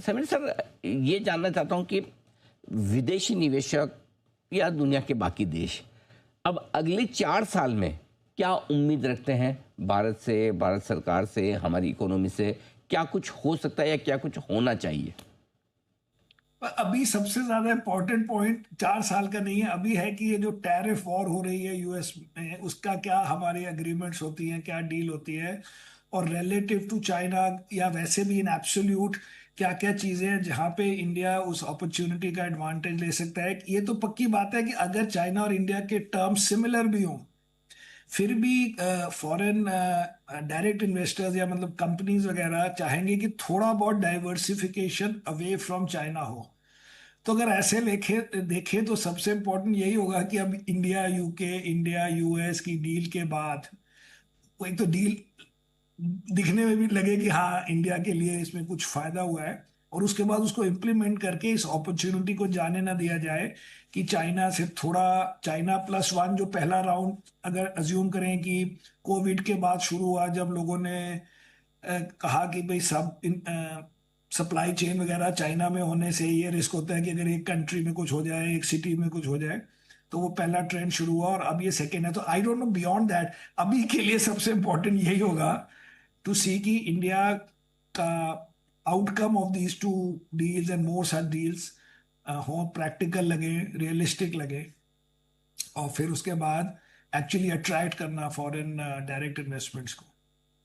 Sameer sir, ये जानना चाहता हूँ कि विदेशी निवेशक या दुनिया के बाकी देश अब अगले 4 साल में क्या उम्मीद रखते हैं भारत से, भारत सरकार से, हमारी इकोनॉमी से? क्या कुछ हो सकता है या क्या कुछ होना चाहिए? अभी सबसे ज्यादा इंपॉर्टेंट पॉइंट 4 साल का नहीं है, अभी है कि ये जो टैरिफ वॉर हो रही है यूएस में, उसका क्या हमारी एग्रीमेंट्स होती हैं, क्या डील होती है, और रिलेटिव टू चाइना या वैसे भी इन एब्सोल्यूट क्या क्या चीजें हैं जहां पे इंडिया उस अपॉर्चुनिटी का एडवांटेज ले सकता है। ये तो पक्की बात है कि अगर चाइना और इंडिया के टर्म्स सिमिलर भी हों, फिर भी फॉरेन डायरेक्ट इन्वेस्टर्स या मतलब कंपनीज वगैरह चाहेंगे कि थोड़ा बहुत डाइवर्सिफिकेशन अवे फ्रॉम चाइना हो। तो अगर ऐसे लेखे देखें तो सबसे इम्पोर्टेंट यही होगा कि अब इंडिया यूके, इंडिया यूएस की डील के बाद वो एक तो डील दिखने में भी लगे कि हाँ इंडिया के लिए इसमें कुछ फायदा हुआ है, और उसके बाद उसको इम्प्लीमेंट करके इस अपॉर्चुनिटी को जाने ना दिया जाए कि चाइना से थोड़ा, चाइना प्लस वन जो पहला राउंड अगर अज्यूम करें कि कोविड के बाद शुरू हुआ, जब लोगों ने कहा कि भाई सब सप्लाई चेन वगैरह चाइना में होने से ये रिस्क होता है कि अगर एक कंट्री में कुछ हो जाए, एक सिटी में कुछ हो जाए, तो वो पहला ट्रेंड शुरू हुआ और अब ये सेकेंड है। तो I don't know beyond that, अभी के लिए सबसे इंपॉर्टेंट यही होगा टू सी कि इंडिया का outcome of these two deals and more such deals हो, प्रैक्टिकल लगे, रियलिस्टिक लगे, और फिर उसके बाद एक्चुअली अट्रैक्ट करना फॉरेन डायरेक्ट इन्वेस्टमेंट्स को।